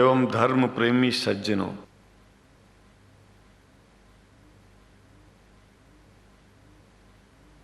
एवं धर्म प्रेमी सज्जनों,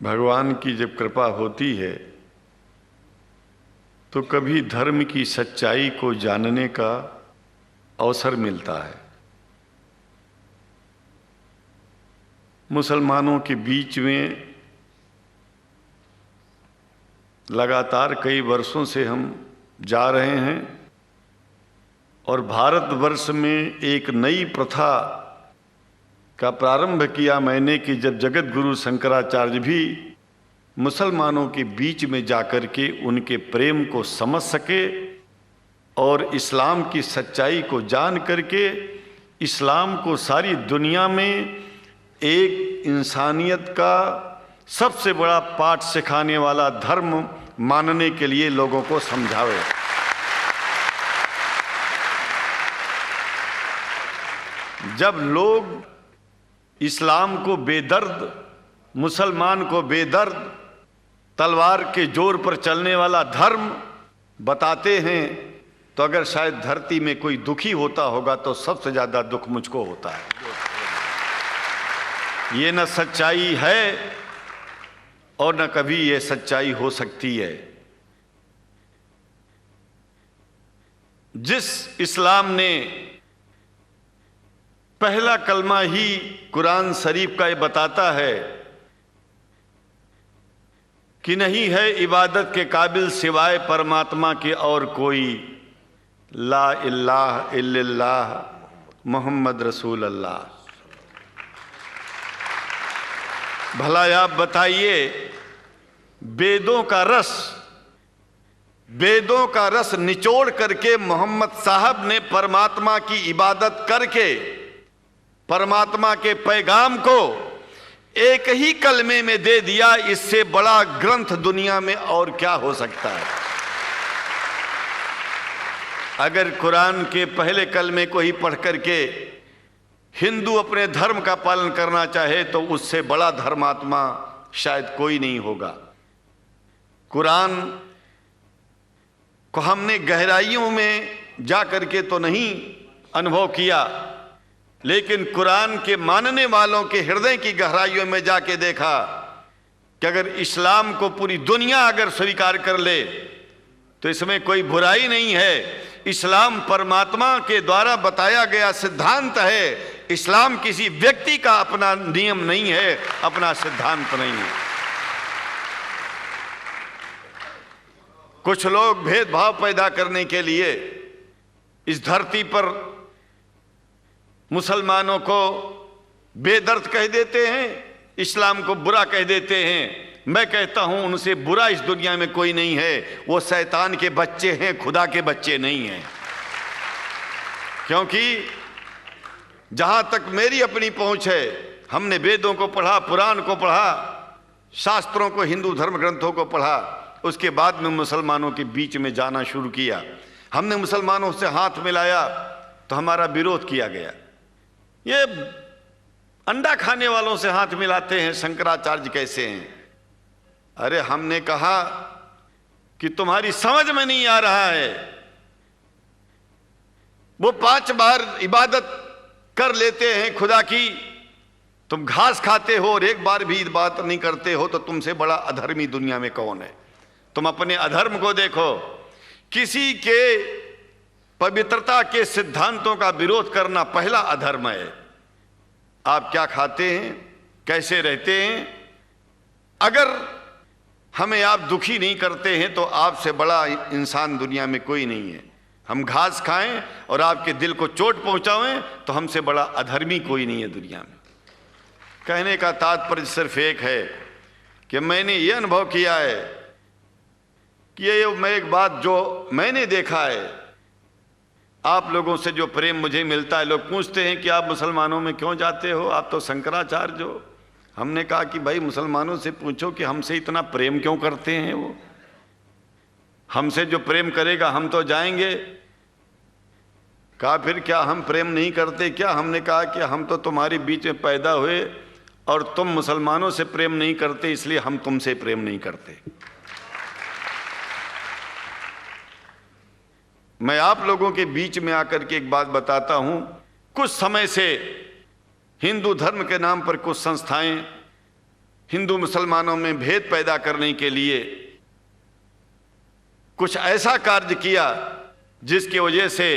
भगवान की जब कृपा होती है तो कभी धर्म की सच्चाई को जानने का अवसर मिलता है। मुसलमानों के बीच में लगातार कई वर्षों से हम जा रहे हैं और भारतवर्ष में एक नई प्रथा का प्रारंभ किया मैंने कि जब जगत गुरु शंकराचार्य भी मुसलमानों के बीच में जाकर के उनके प्रेम को समझ सके और इस्लाम की सच्चाई को जान करके इस्लाम को सारी दुनिया में एक इंसानियत का सबसे बड़ा पाठ सिखाने वाला धर्म मानने के लिए लोगों को समझावे। जब लोग इस्लाम को बेदर्द, मुसलमान को बेदर्द, तलवार के जोर पर चलने वाला धर्म बताते हैं तो अगर शायद धरती में कोई दुखी होता होगा तो सबसे ज्यादा दुख मुझको होता है। ये न सच्चाई है और न कभी ये सच्चाई हो सकती है। जिस इस्लाम ने पहला कलमा ही कुरान शरीफ का ये बताता है कि नहीं है इबादत के काबिल सिवाय परमात्मा के और कोई, ला इलाहा इल्लल्लाह मुहम्मद रसूल अल्लाह। भला आप बताइए, वेदों का रस निचोड़ करके मोहम्मद साहब ने परमात्मा की इबादत करके परमात्मा के पैगाम को एक ही कलमे में दे दिया। इससे बड़ा ग्रंथ दुनिया में और क्या हो सकता है। अगर कुरान के पहले कलमे को ही पढ़ करके हिंदू अपने धर्म का पालन करना चाहे तो उससे बड़ा धर्मात्मा शायद कोई नहीं होगा। कुरान को हमने गहराइयों में जा करके तो नहीं अनुभव किया, लेकिन कुरान के मानने वालों के हृदय की गहराइयों में जाके देखा कि अगर इस्लाम को पूरी दुनिया अगर स्वीकार कर ले तो इसमें कोई बुराई नहीं है। इस्लाम परमात्मा के द्वारा बताया गया सिद्धांत है। इस्लाम किसी व्यक्ति का अपना नियम नहीं है, अपना सिद्धांत नहीं है। कुछ लोग भेदभाव पैदा करने के लिए इस धरती पर मुसलमानों को बेदर्द कह देते हैं, इस्लाम को बुरा कह देते हैं। मैं कहता हूं उनसे बुरा इस दुनिया में कोई नहीं है। वो शैतान के बच्चे हैं, खुदा के बच्चे नहीं हैं। क्योंकि जहां तक मेरी अपनी पहुंच है, हमने वेदों को पढ़ा, पुराण को पढ़ा, शास्त्रों को, हिंदू धर्म ग्रंथों को पढ़ा। उसके बाद में मुसलमानों के बीच में जाना शुरू किया। हमने मुसलमानों से हाथ मिलाया तो हमारा विरोध किया गया। ये अंडा खाने वालों से हाथ मिलाते हैं, शंकराचार्य कैसे हैं? अरे हमने कहा कि तुम्हारी समझ में नहीं आ रहा है। वो 5 बार इबादत कर लेते हैं खुदा की, तुम घास खाते हो और एक बार भी इबादत नहीं करते हो, तो तुमसे बड़ा अधर्मी दुनिया में कौन है? तुम अपने अधर्म को देखो। किसी के पवित्रता के सिद्धांतों का विरोध करना पहला अधर्म है। आप क्या खाते हैं, कैसे रहते हैं, अगर हमें आप दुखी नहीं करते हैं तो आपसे बड़ा इंसान दुनिया में कोई नहीं है। हम घास खाएं और आपके दिल को चोट पहुंचाएं तो हमसे बड़ा अधर्मी कोई नहीं है दुनिया में। कहने का तात्पर्य सिर्फ एक है कि मैंने ये अनुभव किया है कि ये मैं एक बात जो मैंने देखा है, आप लोगों से जो प्रेम मुझे मिलता है, लोग पूछते हैं कि आप मुसलमानों में क्यों जाते हो, आप तो शंकराचार्य हो। हमने कहा कि भाई मुसलमानों से पूछो कि हमसे इतना प्रेम क्यों करते हैं। वो हमसे जो प्रेम करेगा हम तो जाएंगे। कहा फिर क्या हम प्रेम नहीं करते क्या? हमने कहा कि हम तो तुम्हारे बीच में पैदा हुए और तुम मुसलमानों से प्रेम नहीं करते, इसलिए हम तुमसे प्रेम नहीं करते। मैं आप लोगों के बीच में आकर के एक बात बताता हूं। कुछ समय से हिंदू धर्म के नाम पर कुछ संस्थाएं हिंदू मुसलमानों में भेद पैदा करने के लिए कुछ ऐसा कार्य किया जिसकी वजह से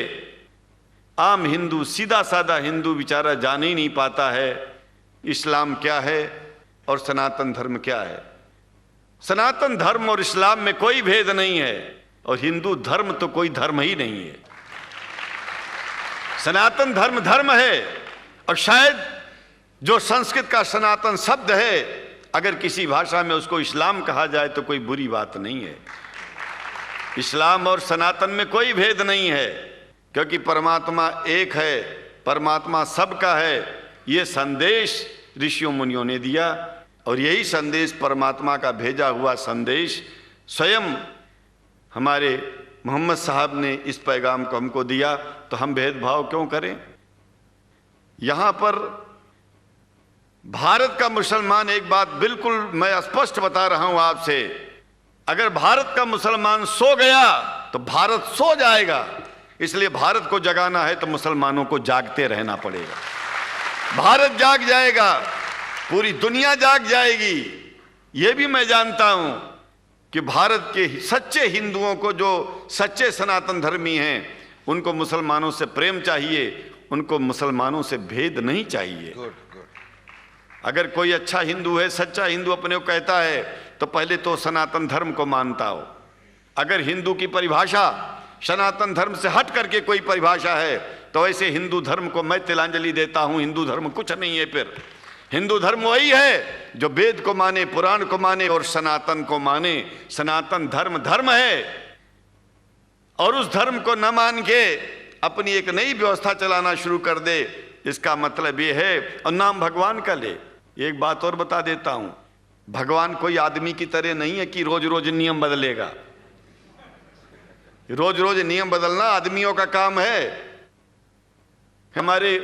आम हिंदू, सीधा साधा हिंदू बेचारा जान ही नहीं पाता है इस्लाम क्या है और सनातन धर्म क्या है। सनातन धर्म और इस्लाम में कोई भेद नहीं है और हिंदू धर्म तो कोई धर्म ही नहीं है। सनातन धर्म धर्म है और शायद जो संस्कृत का सनातन शब्द है, अगर किसी भाषा में उसको इस्लाम कहा जाए तो कोई बुरी बात नहीं है। इस्लाम और सनातन में कोई भेद नहीं है, क्योंकि परमात्मा एक है, परमात्मा सबका है। ये संदेश ऋषियों मुनियों ने दिया और यही संदेश परमात्मा का भेजा हुआ संदेश स्वयं हमारे मोहम्मद साहब ने इस पैगाम को हमको दिया। तो हम भेदभाव क्यों करें? यहां पर भारत का मुसलमान, एक बात बिल्कुल मैं स्पष्ट बता रहा हूं आपसे, अगर भारत का मुसलमान सो गया तो भारत सो जाएगा। इसलिए भारत को जगाना है तो मुसलमानों को जागते रहना पड़ेगा। भारत जाग जाएगा, पूरी दुनिया जाग जाएगी। यह भी मैं जानता हूं कि भारत के सच्चे हिंदुओं को, जो सच्चे सनातन धर्मी हैं, उनको मुसलमानों से प्रेम चाहिए, उनको मुसलमानों से भेद नहीं चाहिए। अगर कोई अच्छा हिंदू है, सच्चा हिंदू अपने को कहता है, तो पहले तो सनातन धर्म को मानता हो। अगर हिंदू की परिभाषा सनातन धर्म से हट करके कोई परिभाषा है तो ऐसे हिंदू धर्म को मैं तिलांजलि देता हूं। हिंदू धर्म कुछ नहीं है। फिर हिंदू धर्म वही है जो वेद को माने, पुराण को माने और सनातन को माने। सनातन धर्म धर्म है और उस धर्म को न मान के अपनी एक नई व्यवस्था चलाना शुरू कर दे, इसका मतलब ये है, और नाम भगवान का ले। एक बात और बता देता हूं, भगवान कोई आदमी की तरह नहीं है कि रोज रोज नियम बदलेगा। रोज रोज नियम बदलना आदमियों का काम है। हमारे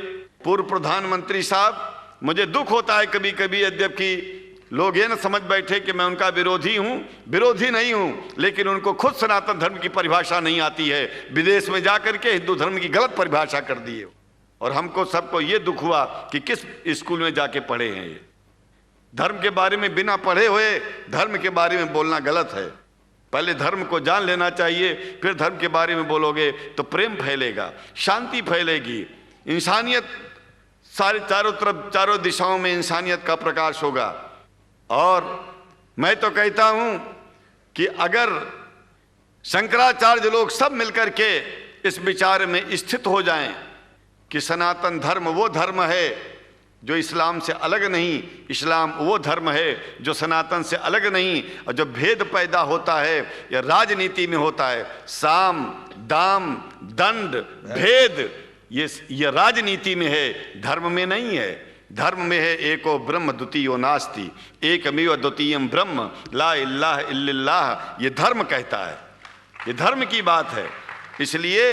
पूर्व प्रधानमंत्री साहब, मुझे दुख होता है कभी कभी, यद्यपि लोग ये न समझ बैठे कि मैं उनका विरोधी हूं। विरोधी नहीं हूं, लेकिन उनको खुद सनातन धर्म की परिभाषा नहीं आती है। विदेश में जाकर के हिंदू धर्म की गलत परिभाषा कर दी है और हमको सबको ये दुख हुआ कि किस स्कूल में जाके पढ़े हैं। ये धर्म के बारे में बिना पढ़े हुए धर्म के बारे में बोलना गलत है। पहले धर्म को जान लेना चाहिए, फिर धर्म के बारे में बोलोगे तो प्रेम फैलेगा, शांति फैलेगी, इंसानियत सारे चारों तरफ, चारों दिशाओं में इंसानियत का प्रकाश होगा। और मैं तो कहता हूं कि अगर शंकराचार्य लोग सब मिलकर के इस विचार में स्थित हो जाएं कि सनातन धर्म वो धर्म है जो इस्लाम से अलग नहीं, इस्लाम वो धर्म है जो सनातन से अलग नहीं, और जो भेद पैदा होता है या राजनीति में होता है, साम दाम दंड भेद, ये राजनीति में है, धर्म में नहीं है। धर्म में है एको ब्रह्म द्वितीयो नास्ति, एकमेव द्वितीयम ब्रह्म ला इलाहा इल्लल्लाह। ये धर्म कहता है, ये धर्म की बात है। इसलिए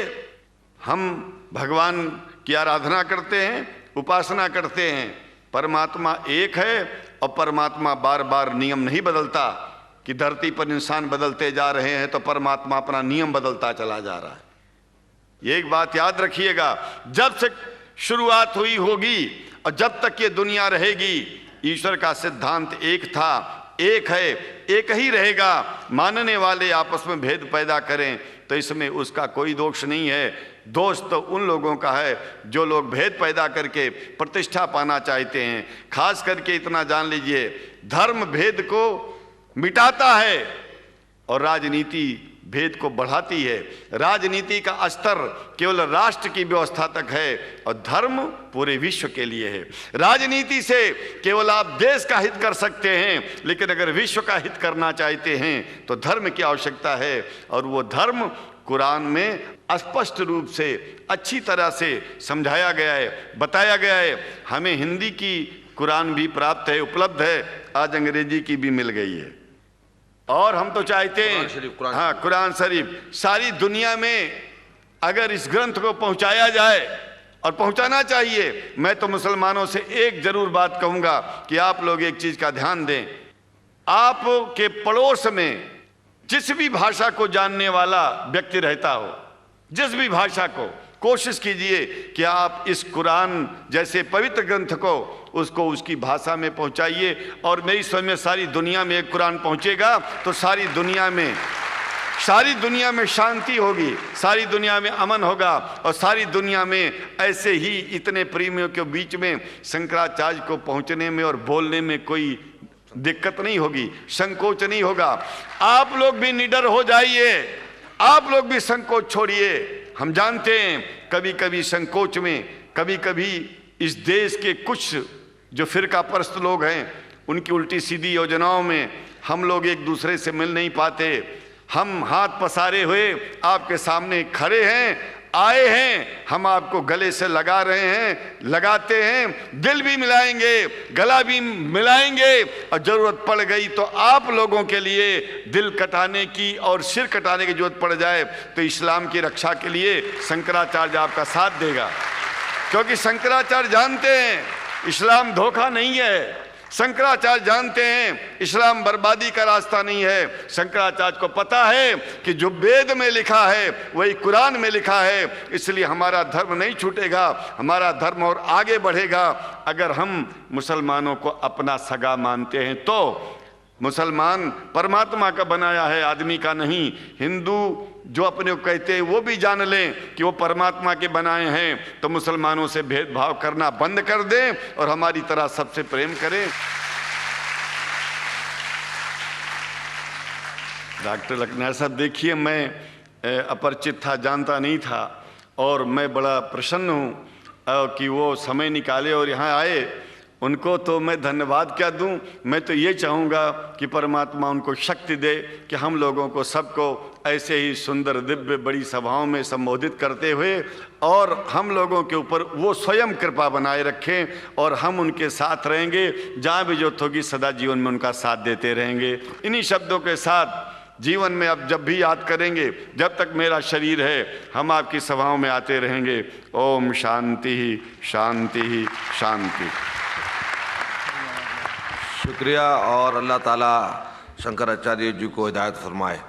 हम भगवान की आराधना करते हैं, उपासना करते हैं। परमात्मा एक है और परमात्मा बार बार नियम नहीं बदलता कि धरती पर इंसान बदलते जा रहे हैं तो परमात्मा अपना नियम बदलता चला जा रहा है। ये एक बात याद रखिएगा, जब से शुरुआत हुई होगी और जब तक ये दुनिया रहेगी, ईश्वर का सिद्धांत एक था, एक है, एक ही रहेगा। मानने वाले आपस में भेद पैदा करें तो इसमें उसका कोई दोष नहीं है। दोष तो उन लोगों का है जो लोग भेद पैदा करके प्रतिष्ठा पाना चाहते हैं। खास करके इतना जान लीजिए, धर्म भेद को मिटाता है और राजनीति भेद को बढ़ाती है। राजनीति का स्तर केवल राष्ट्र की व्यवस्था तक है और धर्म पूरे विश्व के लिए है। राजनीति से केवल आप देश का हित कर सकते हैं, लेकिन अगर विश्व का हित करना चाहते हैं तो धर्म की आवश्यकता है। और वो धर्म कुरान में स्पष्ट रूप से अच्छी तरह से समझाया गया है, बताया गया है। हमें हिंदी की कुरान भी प्राप्त है, उपलब्ध है, आज अंग्रेजी की भी मिल गई है। और हम तो चाहते हैं हाँ, कुरान शरीफ सारी दुनिया में अगर इस ग्रंथ को पहुंचाया जाए, और पहुंचाना चाहिए। मैं तो मुसलमानों से एक जरूर बात कहूंगा कि आप लोग एक चीज का ध्यान दें, आपके पड़ोस में जिस भी भाषा को जानने वाला व्यक्ति रहता हो, जिस भी भाषा को, कोशिश कीजिए कि आप इस कुरान जैसे पवित्र ग्रंथ को उसको उसकी भाषा में पहुंचाइए। और मेरी समझ में सारी दुनिया में एक कुरान पहुंचेगा तो सारी दुनिया में शांति होगी, सारी दुनिया में अमन होगा, और सारी दुनिया में ऐसे ही इतने प्रेमियों के बीच में शंकराचार्य को पहुंचने में और बोलने में कोई दिक्कत नहीं होगी, संकोच नहीं होगा। आप लोग भी निडर हो जाइए, आप लोग भी संकोच छोड़िए। हम जानते हैं कभी कभी संकोच में, कभी कभी इस देश के कुछ जो फिरका परस्त लोग हैं उनकी उल्टी सीधी योजनाओं में हम लोग एक दूसरे से मिल नहीं पाते। हम हाथ पसारे हुए आपके सामने खड़े हैं, आए हैं, हम आपको गले से लगा रहे हैं, लगाते हैं, दिल भी मिलाएंगे, गला भी मिलाएंगे, और जरूरत पड़ गई तो आप लोगों के लिए दिल कटाने की और सिर कटाने की जरूरत पड़ जाए तो इस्लाम की रक्षा के लिए शंकराचार्य आपका साथ देगा। क्योंकि शंकराचार्य जानते हैं इस्लाम धोखा नहीं है, शंकराचार्य जानते हैं इस्लाम बर्बादी का रास्ता नहीं है। शंकराचार्य को पता है कि जो वेद में लिखा है वही कुरान में लिखा है, इसलिए हमारा धर्म नहीं छूटेगा, हमारा धर्म और आगे बढ़ेगा। अगर हम मुसलमानों को अपना सगा मानते हैं तो मुसलमान परमात्मा का बनाया है, आदमी का नहीं। हिंदू जो अपने को कहते हैं वो भी जान लें कि वो परमात्मा के बनाए हैं, तो मुसलमानों से भेदभाव करना बंद कर दें और हमारी तरह सबसे प्रेम करें। डॉक्टर लखनायत साहब, देखिए मैं अपरिचित था, जानता नहीं था, और मैं बड़ा प्रसन्न हूँ कि वो समय निकाले और यहाँ आए। उनको तो मैं धन्यवाद क्या दूं, मैं तो ये चाहूँगा कि परमात्मा उनको शक्ति दे कि हम लोगों को सबको ऐसे ही सुंदर दिव्य बड़ी सभाओं में संबोधित करते हुए और हम लोगों के ऊपर वो स्वयं कृपा बनाए रखें और हम उनके साथ रहेंगे, जहाँ भी जरूरत होगी सदा जीवन में उनका साथ देते रहेंगे। इन्हीं शब्दों के साथ जीवन में अब जब भी याद करेंगे, जब तक मेरा शरीर है, हम आपकी सभाओं में आते रहेंगे। ओम शांति ही शांति ही शांति। शुक्रिया, और अल्लाह ताला शंकराचार्य जी को हिदायत फरमाए।